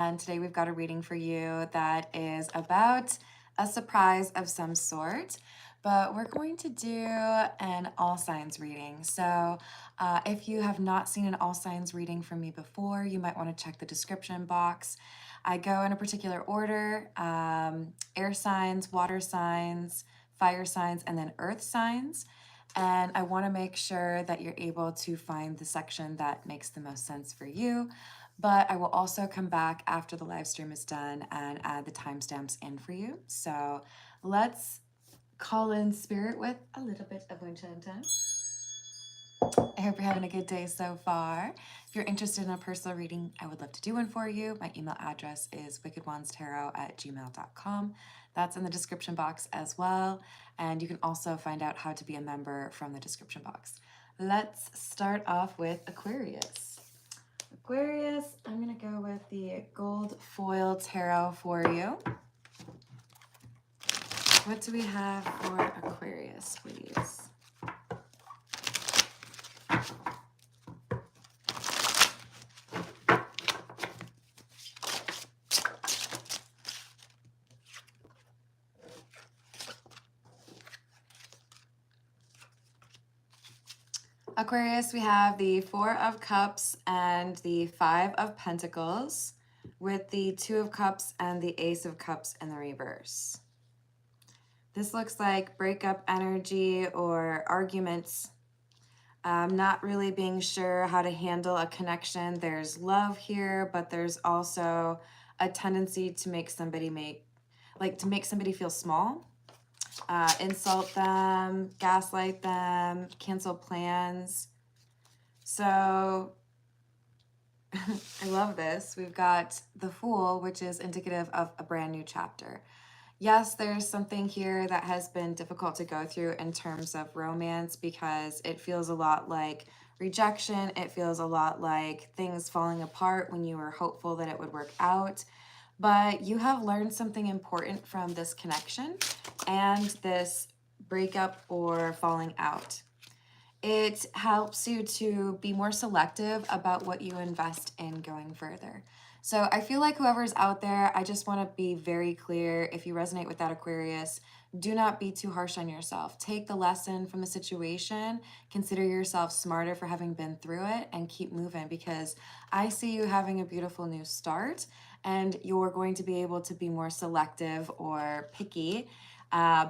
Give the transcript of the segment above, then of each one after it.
And today we've got a reading for you that is about a surprise of some sort, but we're going to do an all signs reading. So if you have not seen an all signs reading from me before, you might want to check the description box. I go in a particular order, air signs, water signs, fire signs, and then earth signs. And I want to make sure that you're able to find the section that makes the most sense for you. But I will also come back after the live stream is done and add the timestamps in for you. So let's call in spirit with a little bit of Winchanta. I hope you're having a good day so far. If you're interested in a personal reading, I would love to do one for you. My email address is wickedonestarot@gmail.com. That's in the description box as well. And you can also find out how to be a member from the description box. Let's start off with Aquarius. Aquarius, I'm going to go with the gold foil tarot for you. What do we have for Aquarius, please? Aquarius, we have the Four of Cups and the Five of Pentacles with the Two of Cups and the Ace of Cups in the reverse. This looks like breakup energy or arguments. Not really being sure how to handle a connection. There's love here, but there's also a tendency to make somebody feel small. Insult them, gaslight them, cancel plans. So I love this. We've got the Fool, which is indicative of a brand new chapter. Yes, there's something here that has been difficult to go through in terms of romance because it feels a lot like rejection. It feels a lot like things falling apart when you were hopeful that it would work out. But you have learned something important from this connection and this breakup or falling out. It helps you to be more selective about what you invest in going further. So I feel like whoever's out there, I just want to be very clear. If you resonate with that, Aquarius, do not be too harsh on yourself. Take the lesson from the situation, consider yourself smarter for having been through it, and keep moving, because I see you having a beautiful new start and you're going to be able to be more selective or picky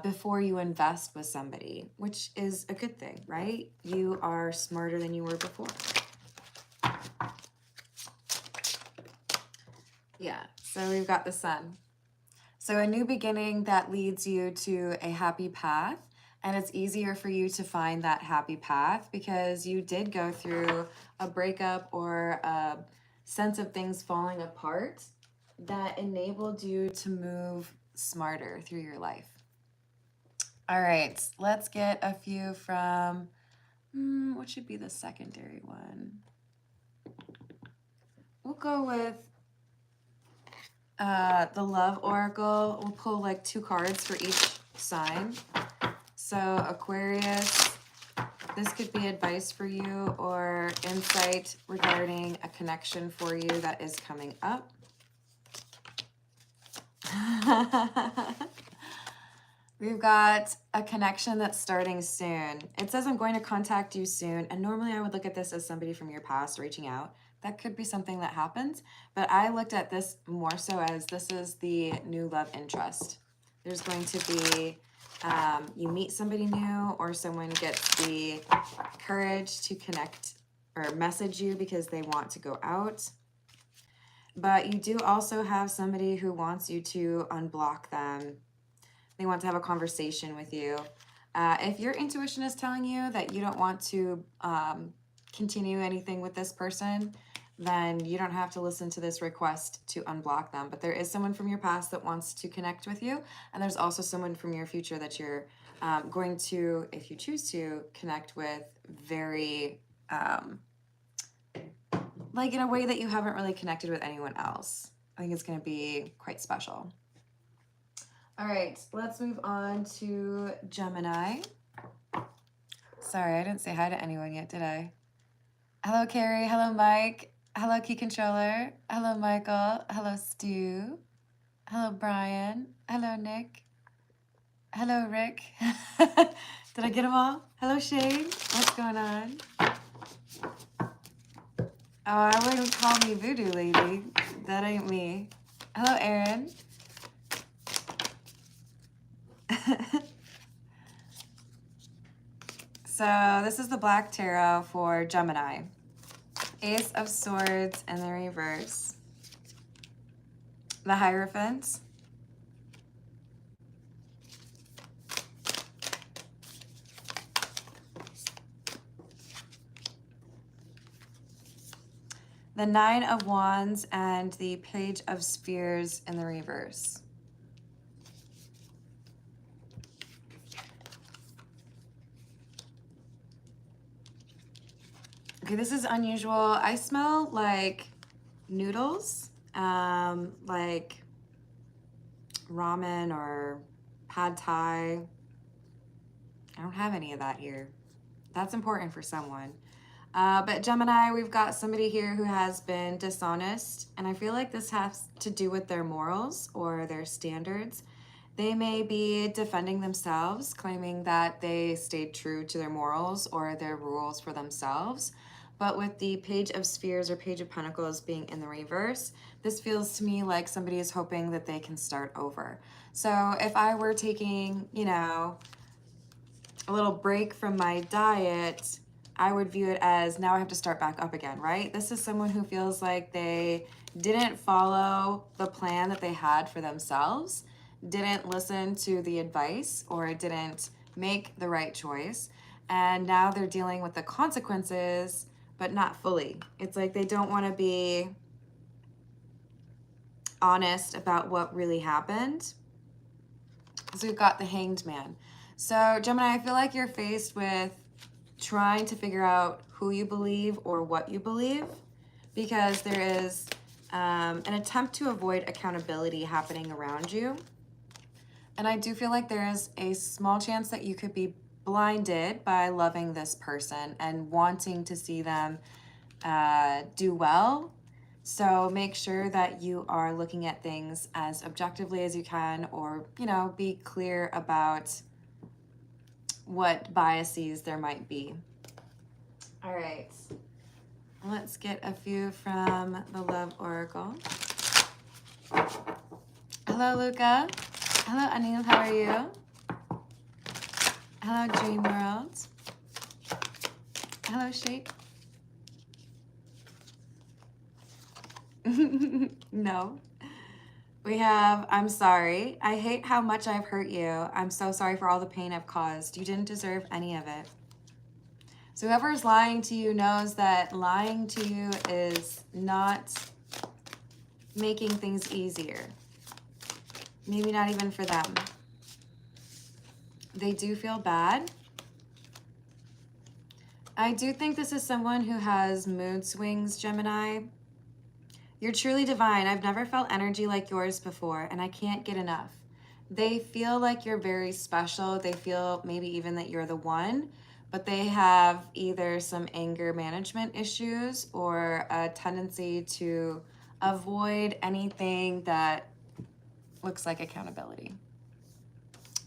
before you invest with somebody, which is a good thing, right? You are smarter than you were before. Yeah, so we've got the Sun. So a new beginning that leads you to a happy path, and it's easier for you to find that happy path because you did go through a breakup or a sense of things falling apart that enabled you to move smarter through your life. All right, let's get a few from, what should be the secondary one? We'll go with the Love Oracle. We'll pull like 2 cards for each sign. So Aquarius, this could be advice for you or insight regarding a connection for you that is coming up. We've got a connection that's starting soon. It says, I'm going to contact you soon. And normally I would look at this as somebody from your past reaching out. That could be something that happens. But I looked at this more so as this is the new love interest. There's going to be, you meet somebody new or someone gets the courage to connect or message you because they want to go out. But you do also have somebody who wants you to unblock them. They want to have a conversation with you. If your intuition is telling you that you don't want to continue anything with this person, then you don't have to listen to this request to unblock them. But there is someone from your past that wants to connect with you. And there's also someone from your future that you're going to, if you choose to, connect with very, like in a way that you haven't really connected with anyone else. I think it's going to be quite special. All right, let's move on to Gemini. Sorry, I didn't say hi to anyone yet, did I? Hello, Carrie. Hello, Mike. Hello, Key Controller. Hello, Michael. Hello, Stu. Hello, Brian. Hello, Nick. Hello, Rick. Did I get them all? Hello, Shane. What's going on? Oh, I wouldn't call me Voodoo Lady. That ain't me. Hello, Aaron. So this is the Black Tarot for Gemini. Ace of Swords in the reverse. The Hierophant. The Nine of Wands and the Page of Spears in the reverse. Okay, this is unusual. I smell like noodles, like ramen or pad thai. I don't have any of that here. That's important for someone. But Gemini, we've got somebody here who has been dishonest, and I feel like this has to do with their morals or their standards. They may be defending themselves, claiming that they stayed true to their morals or their rules for themselves. But with the Page of Spheres or Page of Pentacles being in the reverse, this feels to me like somebody is hoping that they can start over. So if I were taking, you know, a little break from my diet, I would view it as now I have to start back up again, right? This is someone who feels like they didn't follow the plan that they had for themselves, didn't listen to the advice, or didn't make the right choice. And now they're dealing with the consequences, but not fully. It's like they don't want to be honest about what really happened. So we've got the Hanged Man. So Gemini, I feel like you're faced with trying to figure out who you believe or what you believe, because there is an attempt to avoid accountability happening around you. And I do feel like there is a small chance that you could be blinded by loving this person and wanting to see them do well. So make sure that you are looking at things as objectively as you can, or, you know, be clear about what biases there might be. All right, let's get a few from the Love Oracle. Hello, Luca. Hello, Anil, how are you? Hello, Dream World. Hello, Shake. No. We have, I'm sorry. I hate how much I've hurt you. I'm so sorry for all the pain I've caused. You didn't deserve any of it. So whoever's lying to you knows that lying to you is not making things easier. Maybe not even for them. They do feel bad. I do think this is someone who has mood swings, Gemini. You're truly divine. I've never felt energy like yours before, and I can't get enough. They feel like you're very special. They feel maybe even that you're the one, but they have either some anger management issues or a tendency to avoid anything that looks like accountability.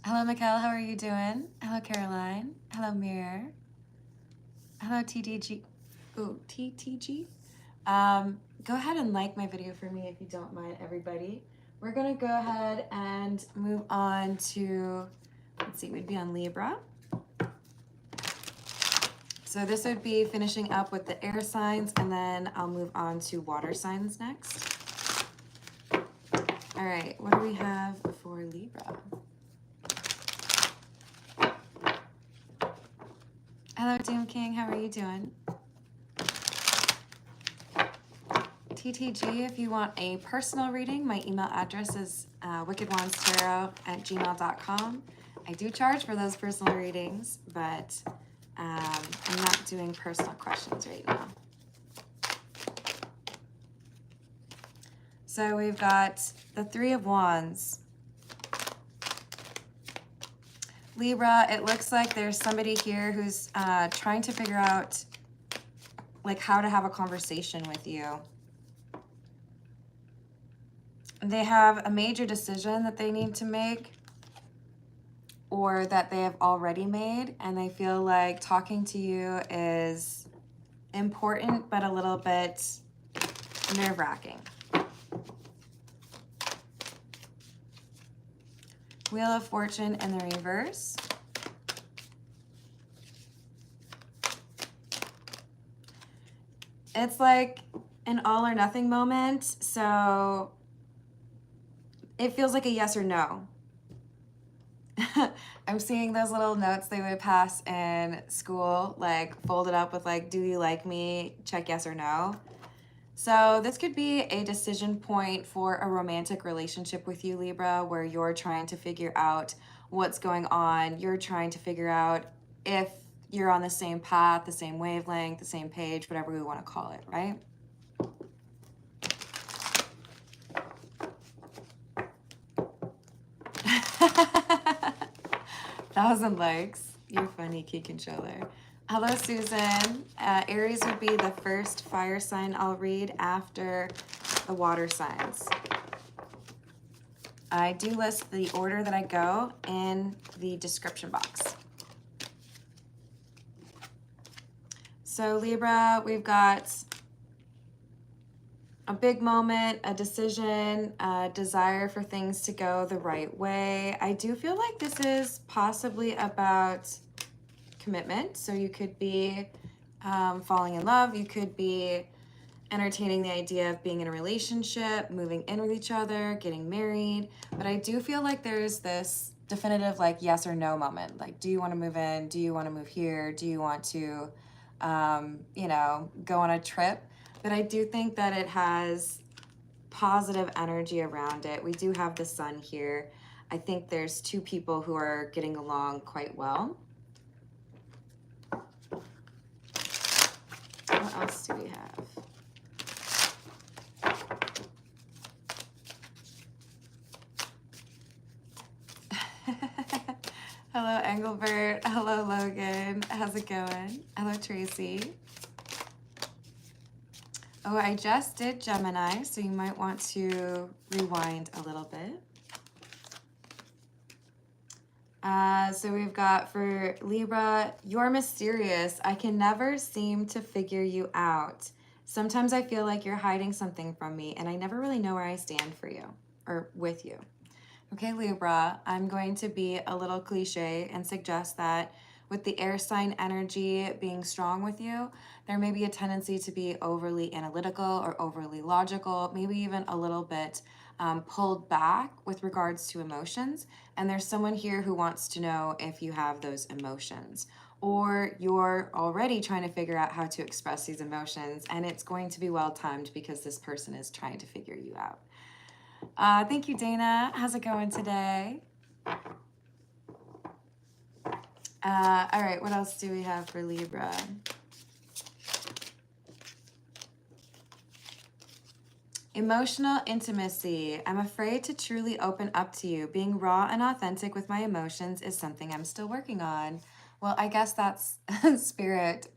Hello, Mikhail. How are you doing? Hello, Caroline. Hello, Mirror. Hello, TTG. Ooh, TTG. Go ahead and like my video for me if you don't mind, everybody. We're gonna go ahead and move on to, let's see, we'd be on Libra. So this would be finishing up with the air signs, and then I'll move on to water signs next. All right, what do we have for Libra? Hello, Doom King, how are you doing? TTG, if you want a personal reading, my email address is wickedwandstarot@gmail.com. I do charge for those personal readings, but I'm not doing personal questions right now. So we've got the Three of Wands. Libra, it looks like there's somebody here who's trying to figure out like how to have a conversation with you. They have a major decision that they need to make, or that they have already made, and they feel like talking to you is important but a little bit nerve-wracking. Wheel of Fortune in the reverse. It's like an all or nothing moment, so it feels like a yes or no. I'm seeing those little notes they would pass in school, like folded up with like, do you like me? Check yes or no. So this could be a decision point for a romantic relationship with you, Libra, where you're trying to figure out what's going on. You're trying to figure out if you're on the same path, the same wavelength, the same page, whatever we want to call it, right? Thousand likes. You're funny, key controller. Hello, Susan. Aries would be the first fire sign I'll read after the water signs. I do list the order that I go in the description box. So Libra, we've got a big moment, a decision, a desire for things to go the right way. I do feel like this is possibly about commitment. So you could be falling in love. You could be entertaining the idea of being in a relationship, moving in with each other, getting married. But I do feel like there's this definitive like yes or no moment. Like, do you want to move in? Do you want to move here? Do you want to, you know, go on a trip? But I do think that it has positive energy around it. We do have the sun here. I think there's two people who are getting along quite well. What else do we have? Hello, Engelbert. Hello, Logan. How's it going? Hello, Tracy. Oh, I just did Gemini, so you might want to rewind a little bit. So we've got for Libra, you're mysterious. I can never seem to figure you out. Sometimes I feel like you're hiding something from me, and I never really know where I stand for you or with you. Okay, Libra, I'm going to be a little cliche and suggest that with the air sign energy being strong with you, there may be a tendency to be overly analytical or overly logical, maybe even a little bit pulled back with regards to emotions. And there's someone here who wants to know if you have those emotions, or you're already trying to figure out how to express these emotions, and it's going to be well timed because this person is trying to figure you out. Thank you, Dana. How's it going today? All right, what else do we have for Libra? Emotional intimacy. I'm afraid to truly open up to you. Being raw and authentic with my emotions is something I'm still working on. Well, I guess that's spirit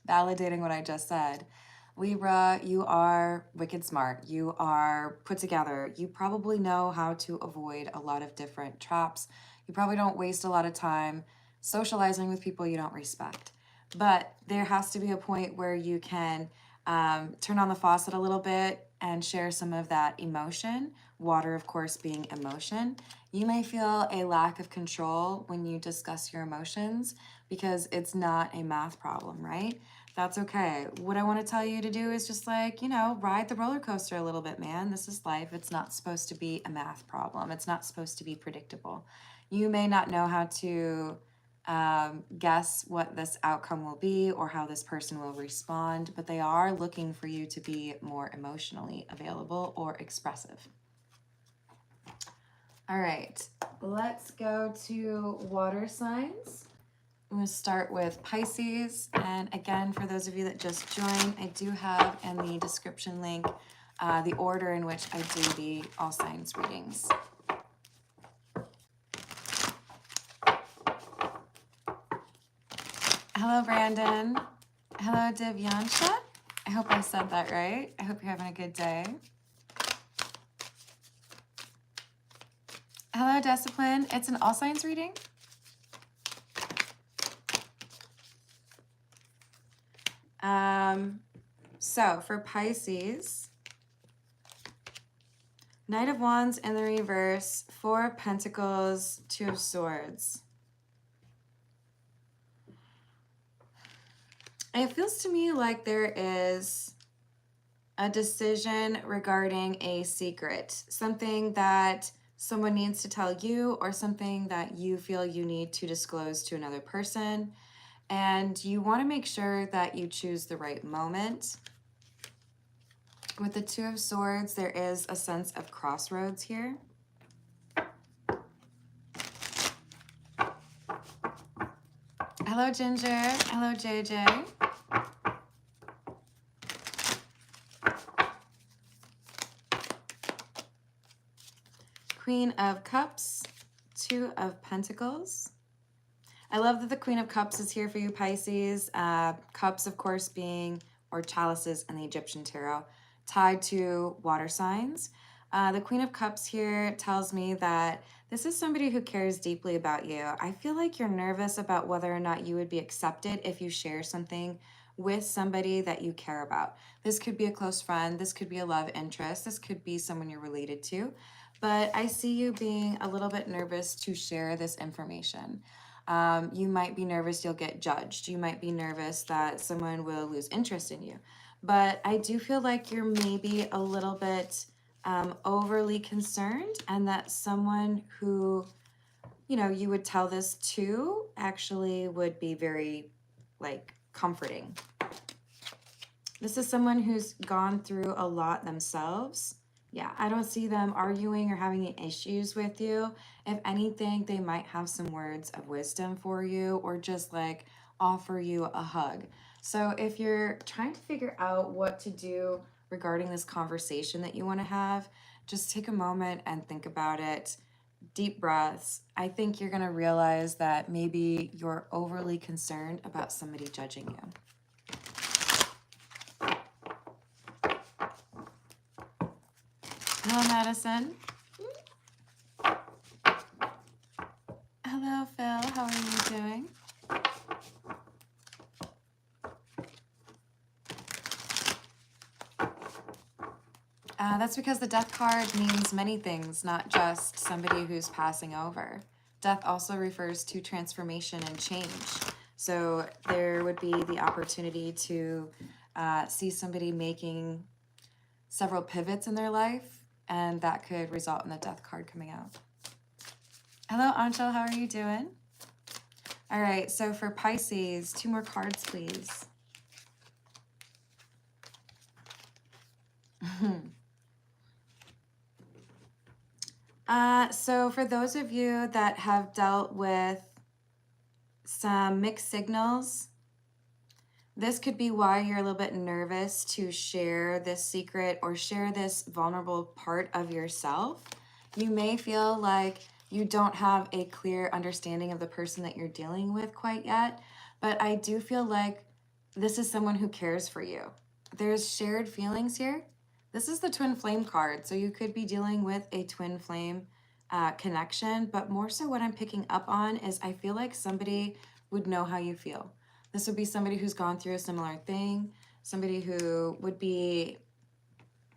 validating what I just said. Libra, you are wicked smart. You are put together. You probably know how to avoid a lot of different traps. You probably don't waste a lot of time socializing with people you don't respect. But there has to be a point where you can turn on the faucet a little bit and share some of that emotion. Water, of course, being emotion. You may feel a lack of control when you discuss your emotions because it's not a math problem, right? That's okay. What I want to tell you to do is just like, you know, ride the roller coaster a little bit, man. This is life. It's not supposed to be a math problem. It's not supposed to be predictable. You may not know how to guess what this outcome will be or how this person will respond, but they are looking for you to be more emotionally available or expressive. All right, let's go to water signs. I'm going to start with Pisces. And again, for those of you that just joined, I do have in the description link the order in which I do the all signs readings. Hello, Brandon. Hello, Divyansha. I hope I said that right. I hope you're having a good day. Hello, Discipline. It's an all signs reading. So for Pisces, Knight of Wands in the reverse, Four of Pentacles, Two of Swords. It feels to me like there is a decision regarding a secret, something that someone needs to tell you or something that you feel you need to disclose to another person. And you want to make sure that you choose the right moment. With the Two of Swords, there is a sense of crossroads here. Hello, Ginger. Hello, JJ. Queen of Cups, Two of Pentacles. I love that the Queen of Cups is here for you, Pisces. Cups, of course, being, or chalices in the Egyptian tarot, tied to water signs. The Queen of Cups here tells me that this is somebody who cares deeply about you. I feel like you're nervous about whether or not you would be accepted if you share something with somebody that you care about. This could be a close friend. This could be a love interest. This could be someone you're related to. But I see you being a little bit nervous to share this information. You might be nervous you'll get judged. You might be nervous that someone will lose interest in you. But I do feel like you're maybe a little bit overly concerned, and that someone who, you know, you would tell this to actually would be very, like, comforting. This is someone who's gone through a lot themselves. Yeah, I don't see them arguing or having any issues with you. If anything, they might have some words of wisdom for you, or just like offer you a hug. So if you're trying to figure out what to do regarding this conversation that you want to have, just take a moment and think about it. Deep breaths. I think you're going to realize that maybe you're overly concerned about somebody judging you. Hello, Madison. Hello, Phil. How are you doing? That's because the death card means many things, not just somebody who's passing over. Death also refers to transformation and change. So there would be the opportunity to see somebody making several pivots in their life, and that could result in the death card coming out. Hello, Anshel. How are you doing? All right, so for Pisces, 2 more cards, please. So for those of you that have dealt with some mixed signals, this could be why you're a little bit nervous to share this secret or share this vulnerable part of yourself. You may feel like you don't have a clear understanding of the person that you're dealing with quite yet, but I do feel like this is someone who cares for you. There's shared feelings here. This is the twin flame card, so you could be dealing with a twin flame connection, but more so what I'm picking up on is I feel like somebody would know how you feel. This would be somebody who's gone through a similar thing, somebody who would be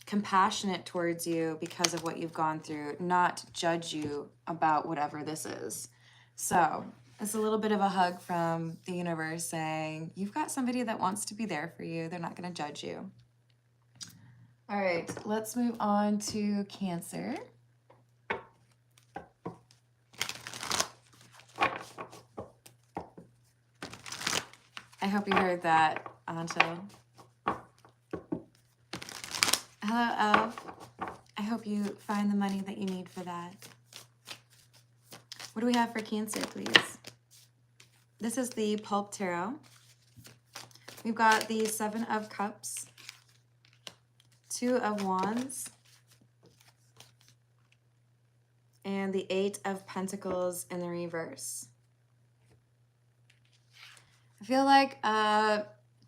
compassionate towards you because of what you've gone through, not judge you about whatever this is. So it's a little bit of a hug from the universe saying, you've got somebody that wants to be there for you. They're not going to judge you. All right, let's move on to Cancer. I hope you heard that, Anto. Hello, Elf. I hope you find the money that you need for that. What do we have for Cancer, please? This is the Pulp Tarot. We've got the 7 of Cups, 2 of Wands, and the 8 of Pentacles in the reverse. I feel like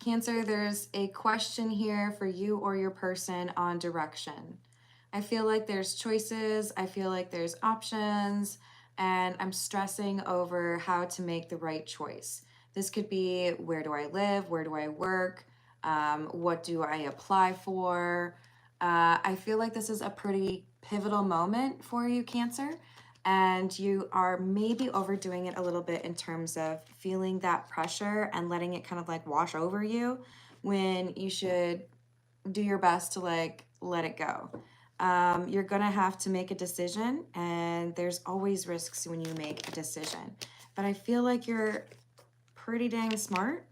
Cancer, there's a question here for you or your person on direction. I feel like there's choices, I feel like there's options, and I'm stressing over how to make the right choice. This could be, where do I live? Where do I work? What do I apply for? I feel like this is a pretty pivotal moment for you, Cancer, and you are maybe overdoing it a little bit in terms of feeling that pressure and letting it kind of like wash over you, when you should do your best to like let it go. You're gonna have to make a decision, and there's always risks when you make a decision. But I feel like you're pretty dang smart.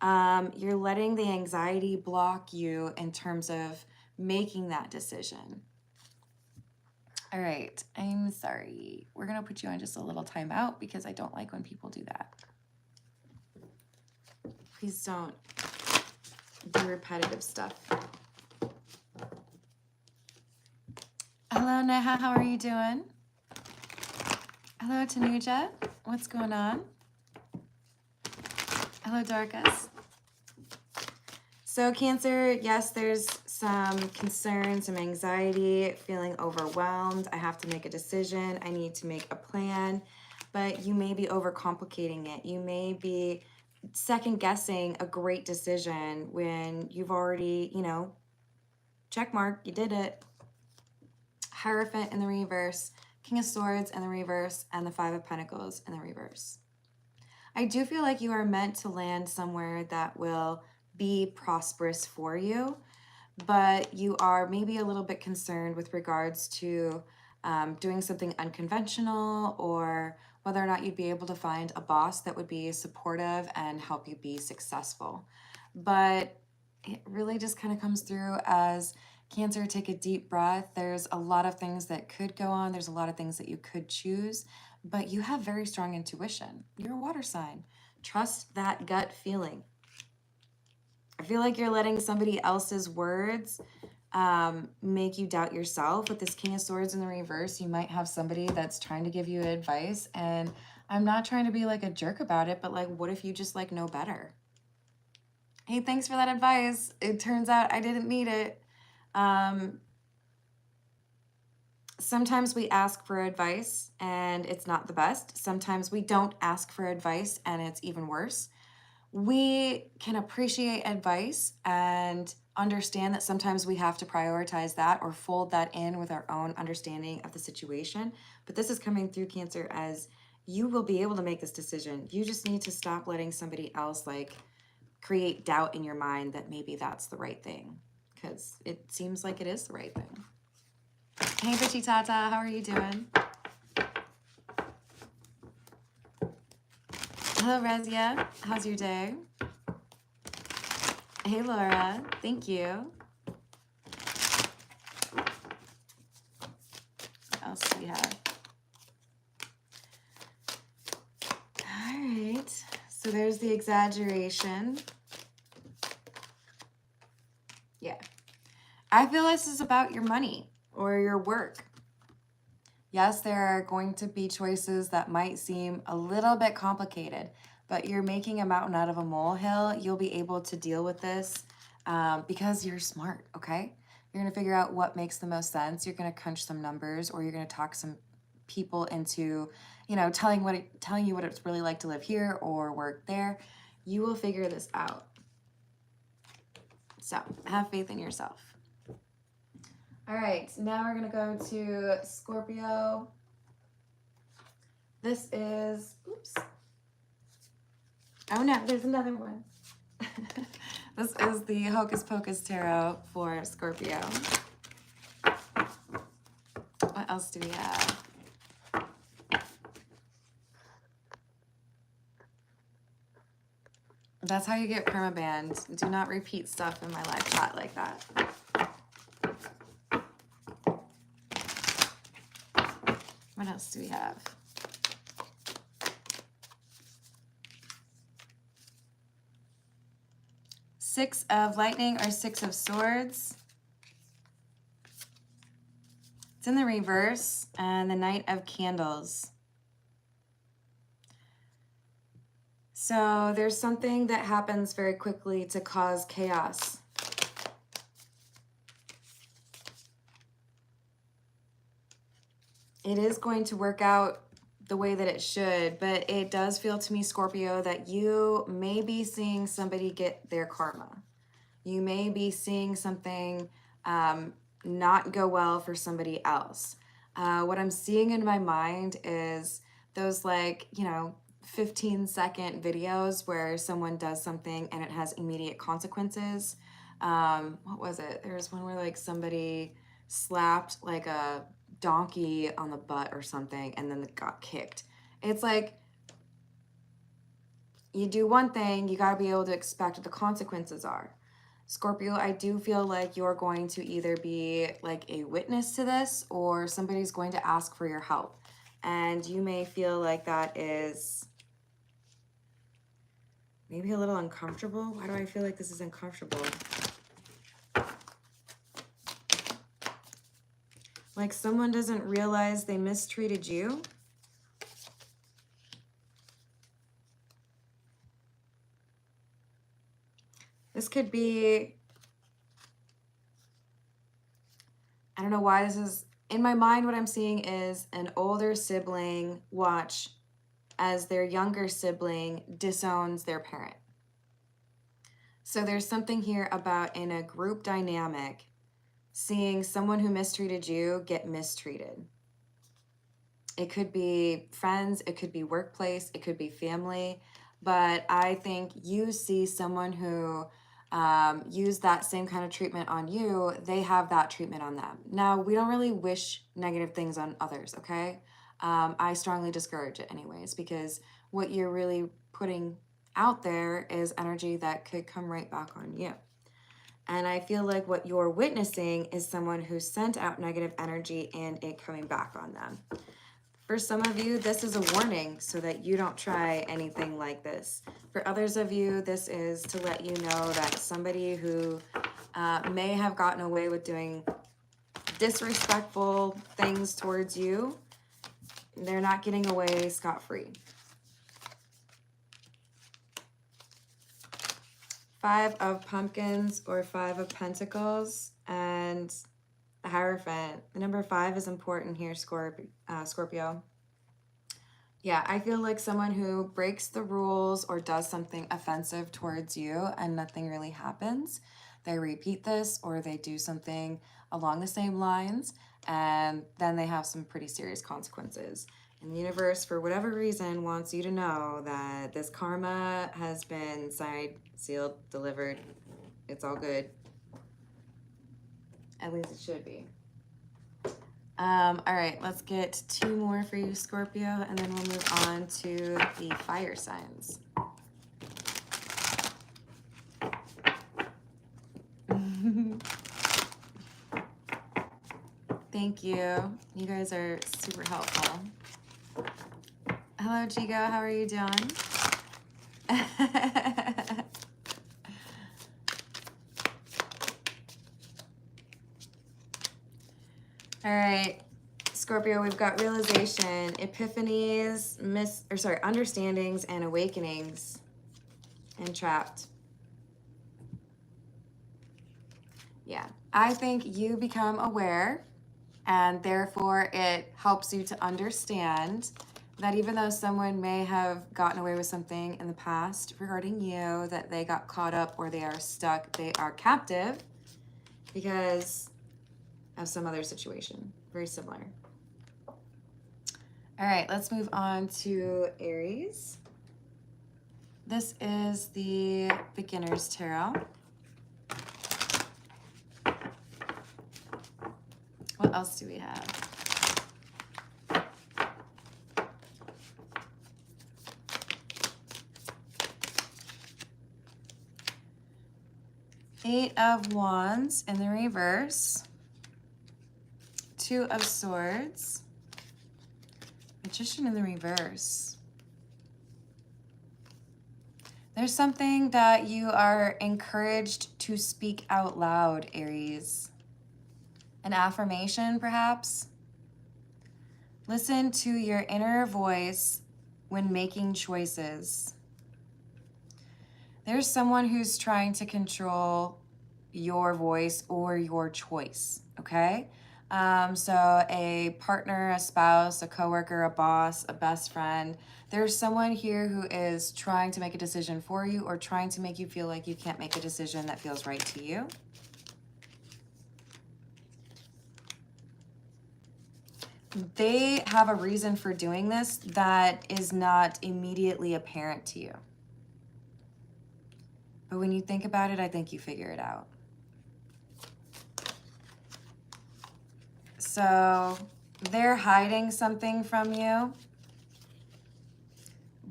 You're letting the anxiety block you in terms of making that decision. All right, I'm sorry. We're gonna put you on just a little timeout because I don't like when people do that. Please don't do repetitive stuff. Hello, Neha, how are you doing? Hello, Tanuja, what's going on? Hello, Dorcas. So Cancer, yes, there's some concern, some anxiety, feeling overwhelmed. I have to make a decision. I need to make a plan, but you may be overcomplicating it. You may be second guessing a great decision when you've already, check mark, you did it. Hierophant in the reverse, King of Swords in the reverse, and the Five of Pentacles in the reverse. I do feel like you are meant to land somewhere that will be prosperous for you, but you are maybe a little bit concerned with regards to doing something unconventional, or whether or not you'd be able to find a boss that would be supportive and help you be successful. But it really just kind of comes through as, Cancer, take a deep breath. There's a lot of things that could go on. There's a lot of things that you could choose, but you have very strong intuition. You're a water sign. Trust that gut feeling. I feel like you're letting somebody else's words make you doubt yourself. With this King of Swords in the reverse, you might have somebody that's trying to give you advice, and I'm not trying to be like a jerk about it, but like, what if you just like know better? Hey, thanks for that advice. It turns out I didn't need it. Sometimes we ask for advice and it's not the best. Sometimes we don't ask for advice and it's even worse. We can appreciate advice and understand that sometimes we have to prioritize that or fold that in with our own understanding of the situation. But this is coming through, Cancer, as you will be able to make this decision. You just need to stop letting somebody else like create doubt in your mind that maybe that's the right thing, because it seems like it is the right thing. Hey, Bitchy Tata, how are you doing? Hello, Razia. How's your day? Hey, Laura. Thank you. What else do we have? All right. So there's the exaggeration. Yeah. I feel this is about your money or your work. Yes, there are going to be choices that might seem a little bit complicated, but you're making a mountain out of a molehill. You'll be able to deal with this because you're smart, okay? You're gonna figure out what makes the most sense. You're gonna crunch some numbers, or you're gonna talk some people into, telling you what it's really like to live here or work there. You will figure this out. So have faith in yourself. All right, now we're gonna go to Scorpio. This is, oops. Oh no, there's another one. This is the Hocus Pocus Tarot for Scorpio. What else do we have? That's how you get permabanned. Do not repeat stuff in my live chat like that. What else do we have? Six of Lightning or Six of Swords. It's in the reverse, and the Knight of Candles. So there's something that happens very quickly to cause chaos. It is going to work out the way that it should, but it does feel to me, Scorpio, that you may be seeing somebody get their karma. You may be seeing something not go well for somebody else. What I'm seeing in my mind is those 15-second videos where someone does something and it has immediate consequences. What was it? There was one where like somebody slapped like a donkey on the butt or something and then got kicked. It's like, you do one thing, you got to be able to expect what the consequences are. Scorpio, I do feel like you're going to either be like a witness to this or somebody's going to ask for your help. And you may feel like that is maybe a little uncomfortable. Why do I feel like this is uncomfortable? Like someone doesn't realize they mistreated you. This could be, I don't know why this is, in my mind what I'm seeing is an older sibling watch as their younger sibling disowns their parent. So there's something here about in a group dynamic, seeing someone who mistreated you get mistreated. It could be friends, it could be workplace, it could be family, but I think you see someone who used that same kind of treatment on you, they have that treatment on them. Now, we don't really wish negative things on others, okay? I strongly discourage it anyways, because what you're really putting out there is energy that could come right back on you. And I feel like what you're witnessing is someone who sent out negative energy and it coming back on them. For some of you, this is a warning so that you don't try anything like this. For others of you, this is to let you know that somebody who may have gotten away with doing disrespectful things towards you, they're not getting away scot-free. 5 of Pumpkins or 5 of Pentacles and the Hierophant. The number 5 is important here, Scorpio. Yeah, I feel like someone who breaks the rules or does something offensive towards you and nothing really happens. They repeat this or they do something along the same lines and then they have some pretty serious consequences. And the universe, for whatever reason, wants you to know that this karma has been signed, sealed, delivered. It's all good. At least it should be. All right, let's get 2 more for you, Scorpio, and then we'll move on to the fire signs. Thank you. You guys are super helpful. Hello, Chico. How are you doing? All right, Scorpio, we've got realization, epiphanies, understandings, and awakenings, and trapped. Yeah, I think you become aware, and therefore it helps you to understand that even though someone may have gotten away with something in the past regarding you, that they got caught up or they are stuck, they are captive because of some other situation, very similar. All right, let's move on to Aries. This is the Beginner's Tarot. What else do we have? Eight of Wands in the reverse. 2 of Swords. Magician in the reverse. There's something that you are encouraged to speak out loud, Aries. An affirmation, perhaps. Listen to your inner voice when making choices. There's someone who's trying to control your voice or your choice, okay? So a partner, a spouse, a coworker, a boss, a best friend, there's someone here who is trying to make a decision for you or trying to make you feel like you can't make a decision that feels right to you. They have a reason for doing this that is not immediately apparent to you. But when you think about it, I think you figure it out. So they're hiding something from you,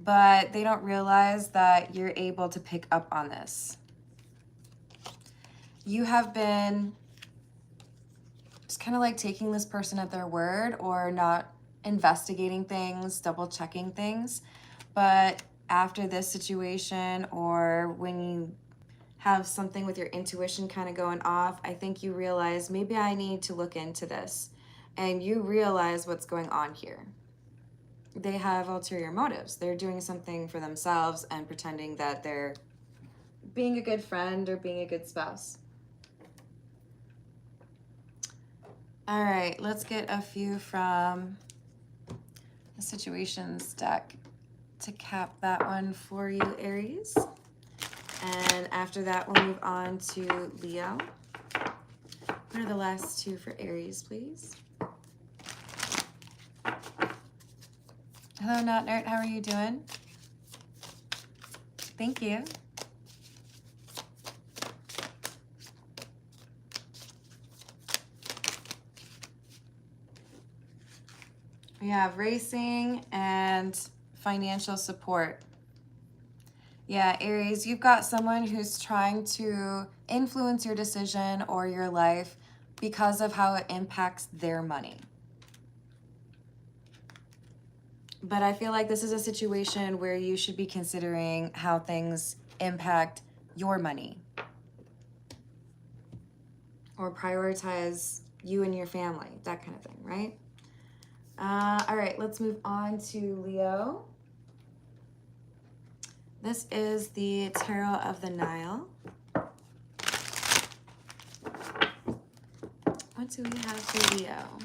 but they don't realize that you're able to pick up on this. You have been just kind of like taking this person at their word or not investigating things, double checking things. But after this situation, or when you have something with your intuition kind of going off, I think you realize maybe I need to look into this. And you realize what's going on here. They have ulterior motives. They're doing something for themselves and pretending that they're being a good friend or being a good spouse. All right, let's get a few from the situations deck to cap that one for you, Aries. And after that, we'll move on to Leo. What are the last two for Aries, please? Hello, Not Nerd. How are you doing? Thank you. We have racing and financial support. Yeah, Aries, you've got someone who's trying to influence your decision or your life because of how it impacts their money. But I feel like this is a situation where you should be considering how things impact your money. Or prioritize you and your family, that kind of thing, right? All right, let's move on to Leo. This is the Tarot of the Nile. What do we have for Leo?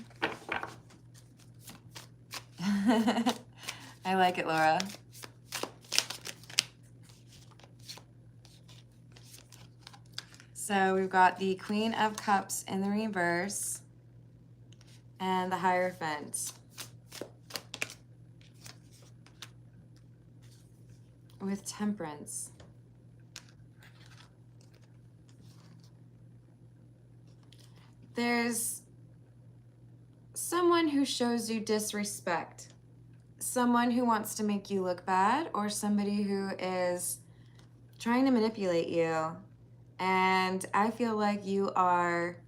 I like it, Laura. So we've got the Queen of Cups in the reverse and the Hierophant with Temperance. There's someone who shows you disrespect, someone who wants to make you look bad, or somebody who is trying to manipulate you. And I feel like you are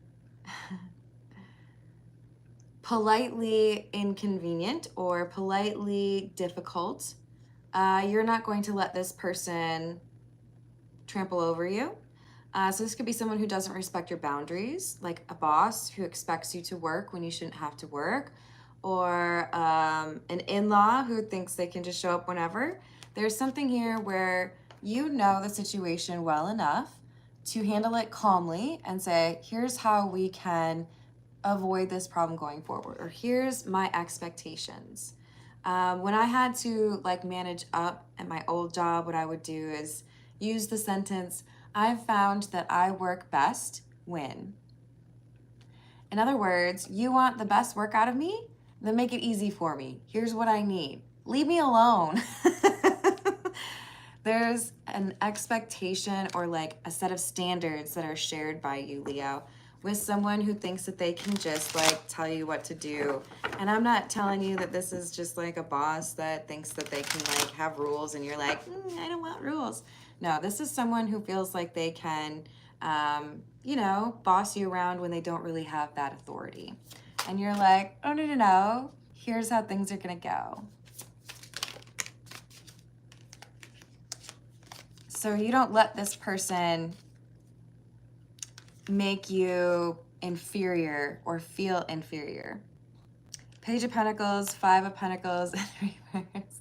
politely inconvenient or politely difficult. You're not going to let this person trample over you. So this could be someone who doesn't respect your boundaries, like a boss who expects you to work when you shouldn't have to work, or an in-law who thinks they can just show up whenever. There's something here where you know the situation well enough to handle it calmly and say, here's how we can avoid this problem going forward, or here's my expectations. When I had to manage up at my old job, what I would do is use the sentence, I've found that I work best when. In other words, you want the best work out of me? Then make it easy for me. Here's what I need. Leave me alone. There's an expectation or a set of standards that are shared by you, Leo, with someone who thinks that they can just tell you what to do. And I'm not telling you that this is just a boss that thinks that they can have rules and you're like, I don't want rules. No, this is someone who feels like they can, boss you around when they don't really have that authority. And you're like, oh, no, here's how things are gonna go. So you don't let this person make you inferior or feel inferior. Page of Pentacles, Five of Pentacles, and reverse.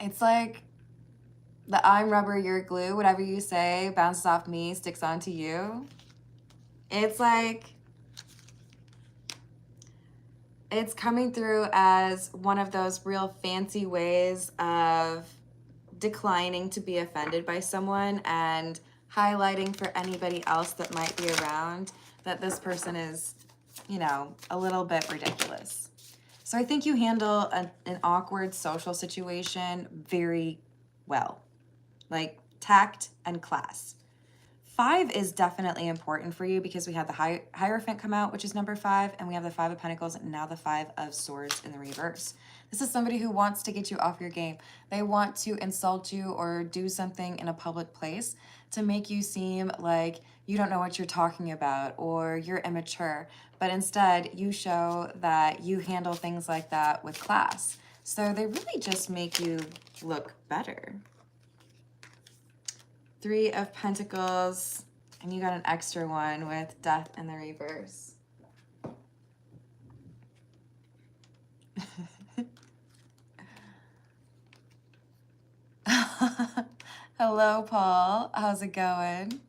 It's like The I'm rubber, you're glue. Whatever you say bounces off me, sticks onto you. It's like, it's coming through as one of those real fancy ways of declining to be offended by someone and highlighting for anybody else that might be around that this person is, you know, a little bit ridiculous. So I think you handle an awkward social situation very well, like tact and class. 5 is definitely important for you because we have the Hierophant come out, which is number 5, and we have the 5 of Pentacles and now the 5 of Swords in the reverse. This is somebody who wants to get you off your game. They want to insult you or do something in a public place to make you seem like you don't know what you're talking about or you're immature. But instead, you show that you handle things like that with class. So they really just make you look better. 3 of Pentacles, and you got an extra one with Death in the reverse. Hello, Paul. How's it going?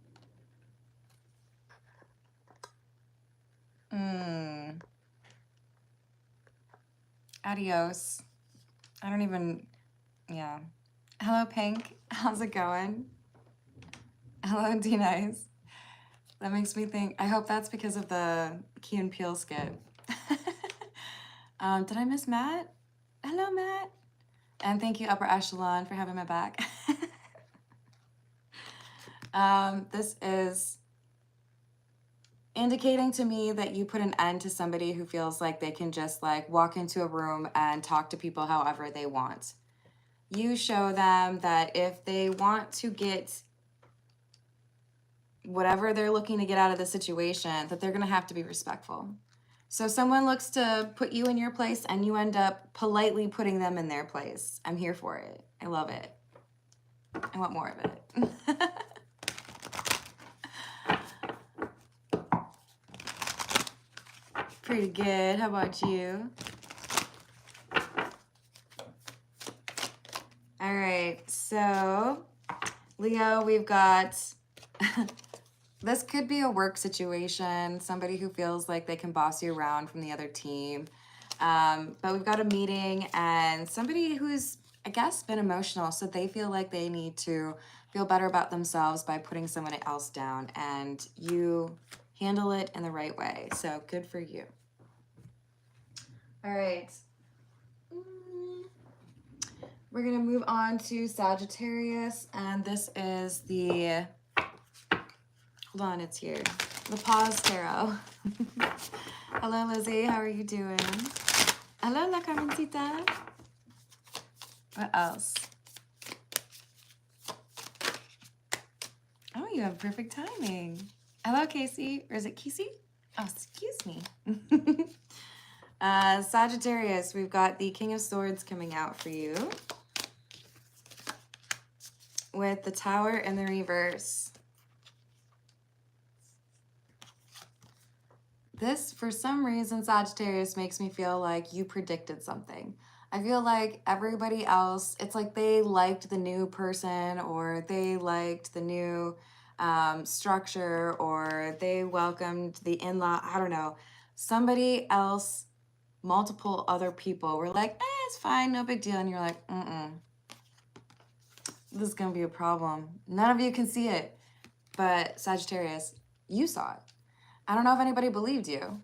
Adios. I don't even, yeah. Hello, Pink. How's it going? Hello, D-Nice. That makes me think, I hope that's because of the Key and Peele skit. Did I miss Matt? Hello, Matt. And thank you, Upper Echelon, for having my back. This is indicating to me that you put an end to somebody who feels like they can just like walk into a room and talk to people however they want. You show them that if they want to get whatever they're looking to get out of the situation, that they're going to have to be respectful. So someone looks to put you in your place and you end up politely putting them in their place. I'm here for it. I love it. I want more of it. Pretty good. How about you? All right. So, Leo, we've got... This could be a work situation, somebody who feels like they can boss you around from the other team. But we've got a meeting and somebody who's, I guess, been emotional. So they feel like they need to feel better about themselves by putting someone else down. And you handle it in the right way. So good for you. All right. We're going to move on to Sagittarius. And this is the... Hold on, it's here. The Pause Tarot. Hello, Lizzie. How are you doing? Hello, La Carmencita. What else? Oh, you have perfect timing. Hello, Casey. Or is it Casey? Oh, excuse me. Sagittarius, we've got the King of Swords coming out for you. With the Tower in the reverse. This, for some reason, Sagittarius makes me feel like you predicted something. I feel like everybody else, it's like they liked the new person or they liked the new structure or they welcomed the in-law. I don't know. Somebody else, multiple other people were like, it's fine, no big deal. And you're like, this is going to be a problem. None of you can see it. But Sagittarius, you saw it. I don't know if anybody believed you,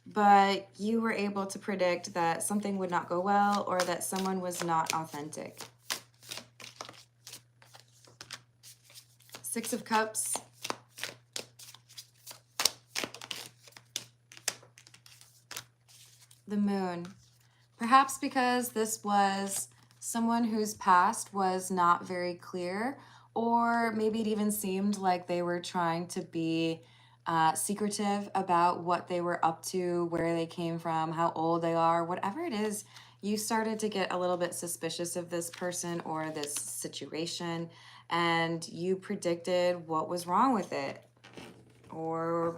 but you were able to predict that something would not go well or that someone was not authentic. 6 of Cups. The Moon. Perhaps because this was someone whose past was not very clear, or maybe it even seemed like they were trying to be secretive about what they were up to, where they came from, how old they are, whatever it is. You started to get a little bit suspicious of this person or this situation, and you predicted what was wrong with it or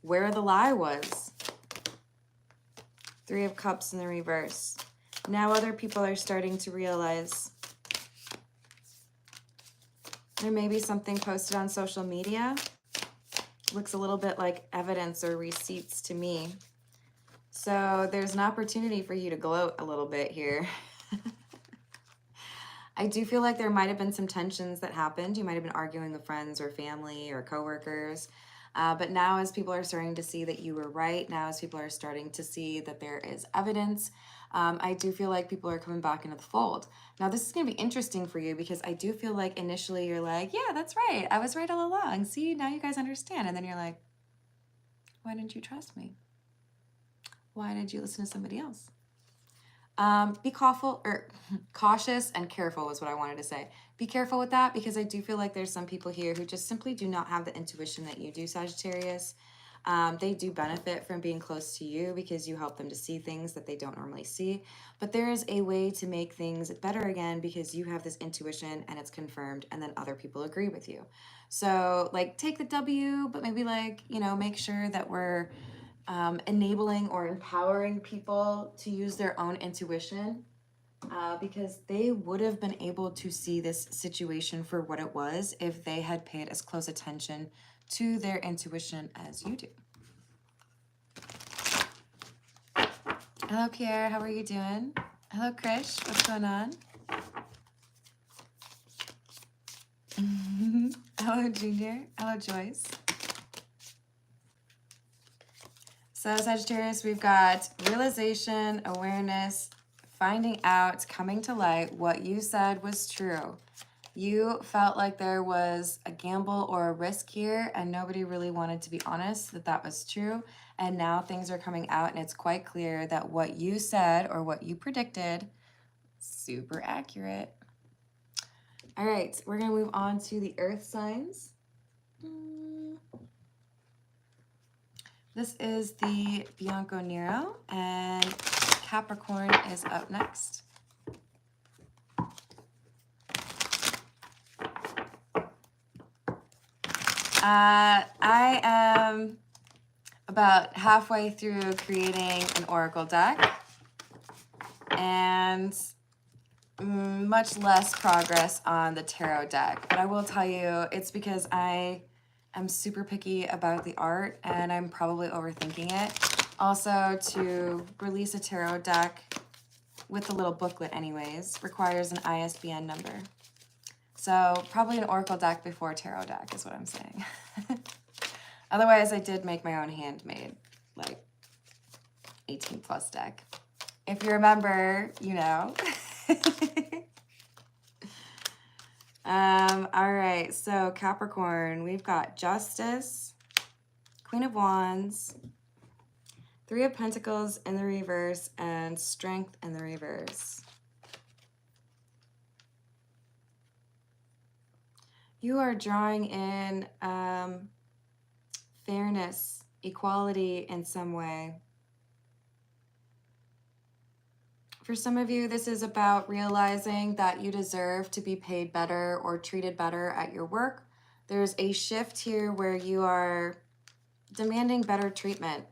where the lie was. 3 of Cups in the reverse. Now other people are starting to realize There may be something posted on social media. Looks a little bit like evidence or receipts to me. So there's an opportunity for you to gloat a little bit here. I do feel like there might have been some tensions that happened. You might have been arguing with friends or family or coworkers. But now as people are starting to see that you were right, now as people are starting to see that there is evidence, I do feel like people are coming back into the fold. Now this is going to be interesting for you because I do feel like initially you're like, yeah, that's right. I was right all along. See, now you guys understand. And then you're like, why didn't you trust me? Why did you listen to somebody else? Be cautious and careful was what I wanted to say. Be careful with that because I do feel like there's some people here who just simply do not have the intuition that you do, Sagittarius. They do benefit from being close to you because you help them to see things that they don't normally see. But there is a way to make things better again because you have this intuition and it's confirmed and then other people agree with you. So like take the W, but maybe like, you know, make sure that we're enabling or empowering people to use their own intuition because they would have been able to see this situation for what it was if they had paid as close attention to their intuition as you do. Hello, Pierre. How are you doing? Hello, Krish. What's going on? Hello, Junior. Hello, Joyce. So Sagittarius, we've got realization, awareness, finding out, coming to light what you said was true. You felt like there was a gamble or a risk here and nobody really wanted to be honest that that was true. And now things are coming out and it's quite clear that what you said or what you predicted, super accurate. All right, we're going to move on to the earth signs. This is the Bianco Nero, and Capricorn is up next. I am about halfway through creating an oracle deck, and much less progress on the tarot deck. But I will tell you, it's because I'm super picky about the art and I'm probably overthinking it. Also, to release a tarot deck with a little booklet anyways requires an ISBN number. So probably an oracle deck before a tarot deck is what I'm saying. Otherwise, I did make my own handmade, like 18 plus deck. If you remember, you know. All right, so Capricorn, we've got Justice, Queen of Wands, Three of Pentacles in the reverse, and Strength in the reverse. You are drawing in fairness, equality in some way. For some of you, this is about realizing that you deserve to be paid better or treated better at your work. There's a shift here where you are demanding better treatment.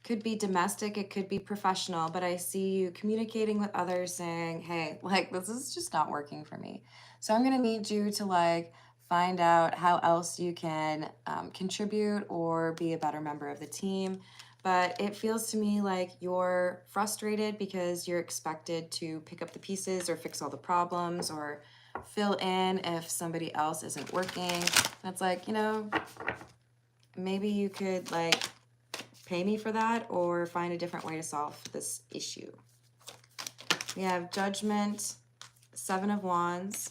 Could be domestic, it could be professional, but I see you communicating with others saying, hey, like, this is just not working for me. So I'm gonna need you to like find out how else you can contribute or be a better member of the team. But it feels to me like you're frustrated because you're expected to pick up the pieces or fix all the problems or fill in if somebody else isn't working. That's like, you know, maybe you could like pay me for that or find a different way to solve this issue. We have Judgment, Seven of Wands,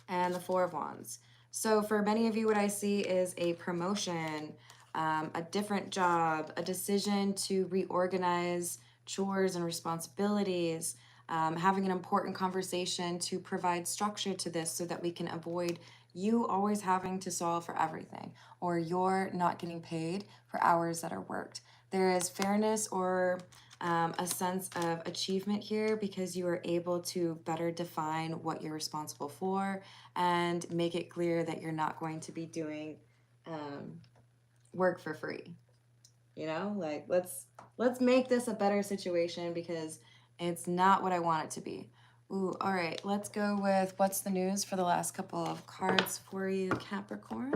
and the Four of Wands. So for many of you, what I see is a promotion, a different job, a decision to reorganize chores and responsibilities, having an important conversation to provide structure to this so that we can avoid you always having to solve for everything, or you're not getting paid for hours that are worked. There is fairness or a sense of achievement here because you are able to better define what you're responsible for and make it clear that you're not going to be doing work for free. You know, like let's make this a better situation because it's not what I want it to be. Ooh, all right, let's go with what's the news for the last couple of cards for you, Capricorn.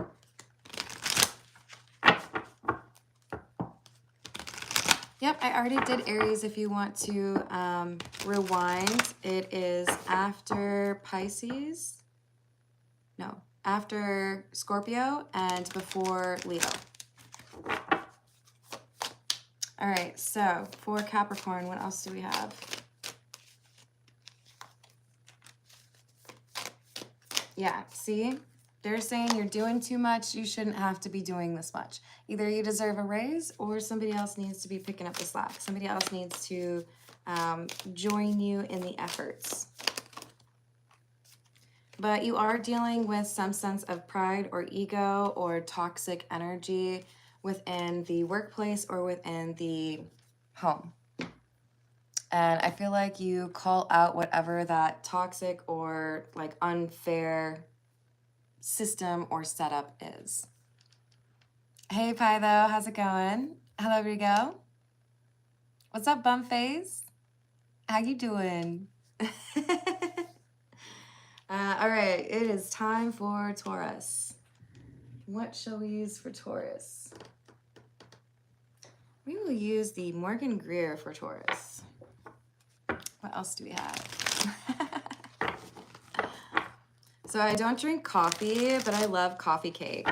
Yep, I already did Aries. If you want to rewind, it is after Pisces. No, after Scorpio and before Leo. All right, so for Capricorn, what else do we have? Yeah, see? They're saying you're doing too much. You shouldn't have to be doing this much. Either you deserve a raise or somebody else needs to be picking up the slack. Somebody else needs to join you in the efforts. But you are dealing with some sense of pride or ego or toxic energy within the workplace or within the home. And I feel like you call out whatever that toxic or like unfair system or setup is. Hey, Pytho, how's it going? Hello, Rigo. What's up, Bumface? How you doing? All right, it is time for Taurus. What shall we use for Taurus? We will use the Morgan Greer for Taurus. What else do we have? So I don't drink coffee, but I love coffee cake.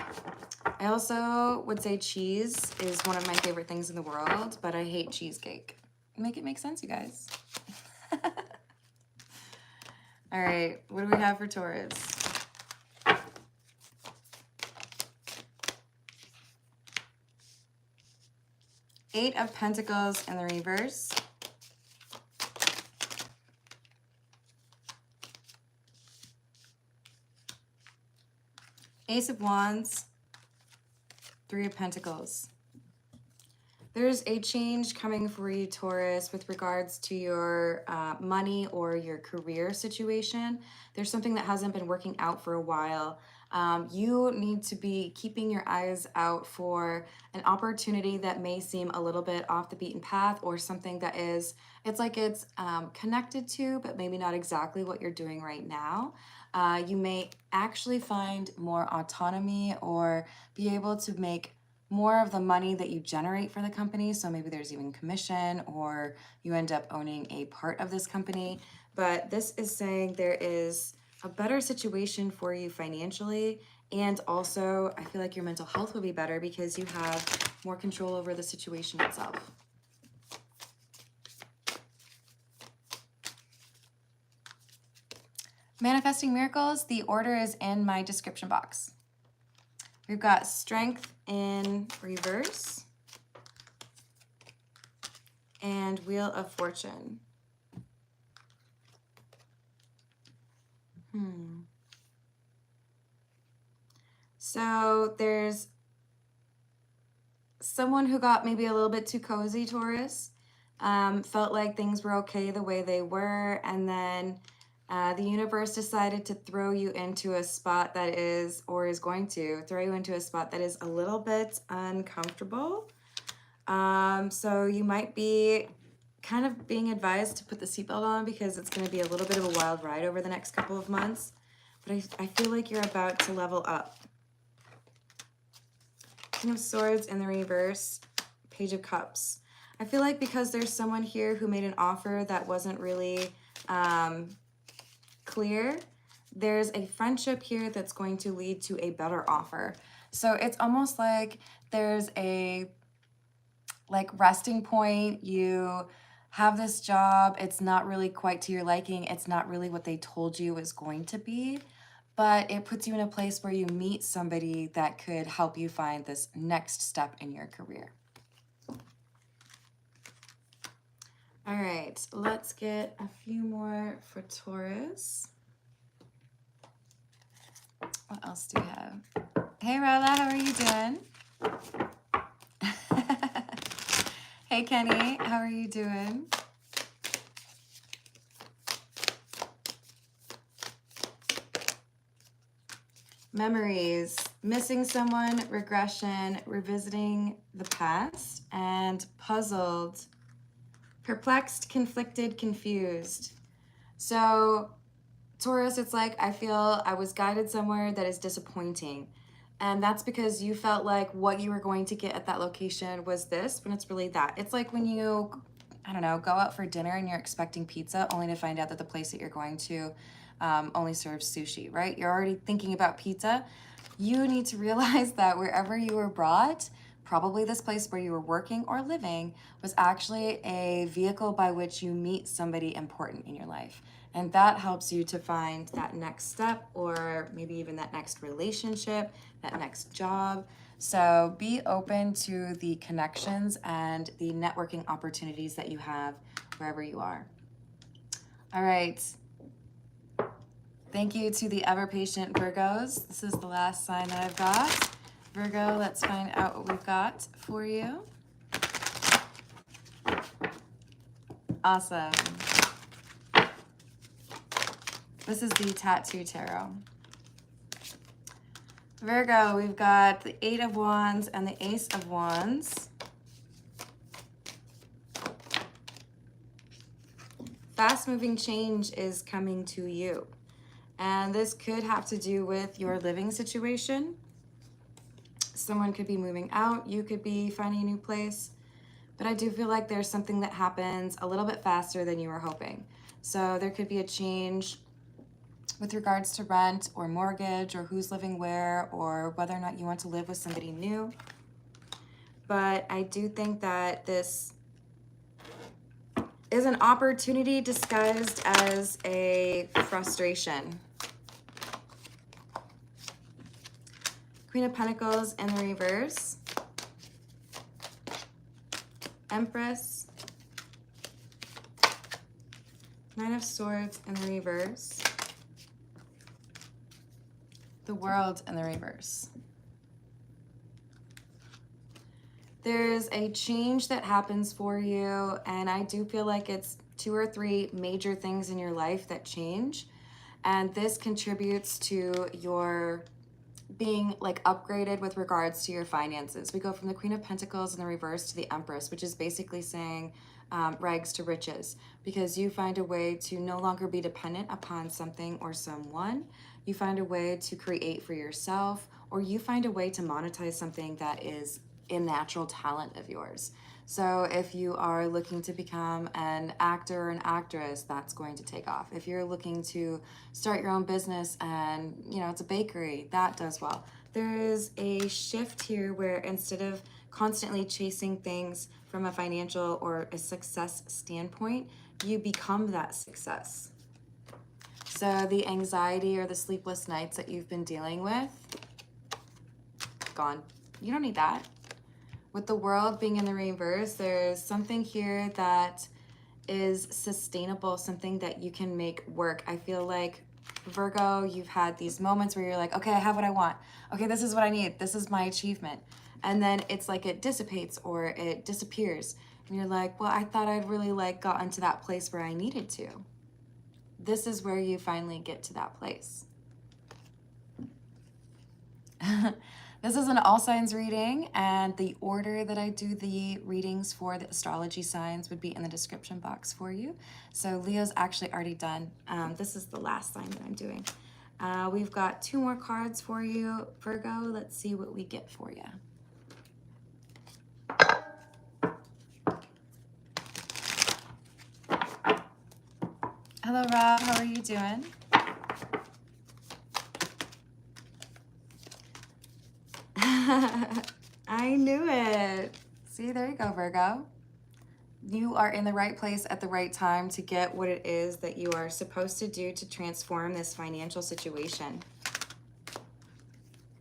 I also would say cheese is one of my favorite things in the world, but I hate cheesecake. Make it make sense, you guys. All right, what do we have for Taurus? Eight of Pentacles in the reverse. Ace of Wands, Three of Pentacles. There's a change coming for you, Taurus, with regards to your money or your career situation. There's something that hasn't been working out for a while. You need to be keeping your eyes out for an opportunity that may seem a little bit off the beaten path or something that is, it's like it's connected to, but maybe not exactly what you're doing right now. You may actually find more autonomy or be able to make more of the money that you generate for the company. So maybe there's even commission or you end up owning a part of this company. But this is saying there is a better situation for you financially. And also, I feel like your mental health will be better because you have more control over the situation itself. Manifesting miracles, the order is in my description box. We've got Strength in reverse and Wheel of Fortune. So there's someone who got maybe a little bit too cozy, Taurus, felt like things were okay the way they were, and then the universe decided to throw you into a spot that is, or is going to throw you into a spot that is a little bit uncomfortable. So you might be kind of being advised to put the seatbelt on because it's going to be a little bit of a wild ride over the next couple of months. But I feel like you're about to level up. King of Swords in the reverse, Page of Cups. I feel like because there's someone here who made an offer that wasn't really clear, there's a friendship here that's going to lead to a better offer. So it's almost like there's a resting point. You have this job, it's not really quite to your liking, it's not really what they told you it was going to be, but it puts you in a place where you meet somebody that could help you find this next step in your career. All right, let's get a few more for Taurus. What else do we have? Hey, Rella, how are you doing? Hey, Kenny, how are you doing? Memories, missing someone, regression, revisiting the past, and puzzled, perplexed, conflicted, confused. So Taurus, it's like, I feel I was guided somewhere that is disappointing. And that's because you felt like what you were going to get at that location was this, when it's really that. It's like when you, I don't know, go out for dinner and you're expecting pizza only to find out that the place that you're going to only serves sushi, right? You're already thinking about pizza. You need to realize that wherever you were brought, probably this place where you were working or living, was actually a vehicle by which you meet somebody important in your life. And that helps you to find that next step, or maybe even that next relationship, that next job. So be open to the connections and the networking opportunities that you have wherever you are. All right. Thank you to the ever-patient Virgos. This is the last sign that I've got. Virgo, let's find out what we've got for you. Awesome. This is the Tattoo Tarot. Virgo, we've got the 8 of Wands and the Ace of Wands. Fast-moving change is coming to you. And this could have to do with your living situation. Someone could be moving out. You could be finding a new place. But I do feel like there's something that happens a little bit faster than you were hoping. So there could be a change with regards to rent or mortgage or who's living where or whether or not you want to live with somebody new. But I do think that this is an opportunity disguised as a frustration. Queen of Pentacles in the reverse. Empress. Nine of Swords in the reverse. The World in the reverse. There's a change that happens for you, and I do feel like it's 2 or 3 major things in your life that change, and this contributes to your being like upgraded with regards to your finances. We go from the Queen of Pentacles in the reverse to the Empress, which is basically saying rags to riches, because you find a way to no longer be dependent upon something or someone. You find a way to create for yourself, or you find a way to monetize something that is a natural talent of yours. So if you are looking to become an actor or an actress, that's going to take off. If you're looking to start your own business and, you know, it's a bakery, that does well. There is a shift here where instead of constantly chasing things from a financial or a success standpoint, you become that success. So the anxiety or the sleepless nights that you've been dealing with, gone. You don't need that. With the World being in the reverse, there's something here that is sustainable, something that you can make work. I feel like, Virgo, you've had these moments where you're like, okay, I have what I want. Okay, this is what I need. This is my achievement. And then it's like it dissipates or it disappears. And you're like, well, I thought I'd really like gotten to that place where I needed to. This is where you finally get to that place. This is an all signs reading, and the order that I do the readings for the astrology signs would be in the description box for you. So Leo's actually already done. This is the last sign that I'm doing. We've got 2 more cards for you, Virgo. Let's see what we get for you. Hello, Rob. How are you doing? I knew it. See, there you go, Virgo. You are in the right place at the right time to get what it is that you are supposed to do to transform this financial situation.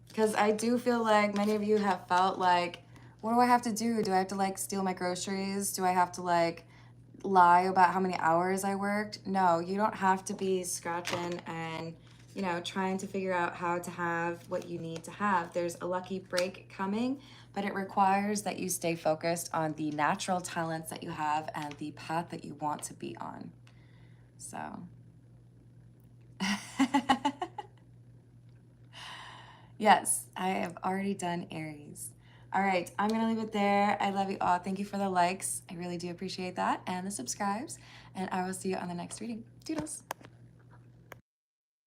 Because I do feel like many of you have felt like, what do I have to do? Do I have to like steal my groceries? Do I have to like lie about how many hours I worked? No, you don't have to be scratching and, you know, trying to figure out how to have what you need to have. There's a lucky break coming, but it requires that you stay focused on the natural talents that you have and the path that you want to be on. So. Yes, I have already done Aries. All right, I'm going to leave it there. I love you all. Thank you for the likes. I really do appreciate that. And the subscribes. And I will see you on the next reading. Doodles.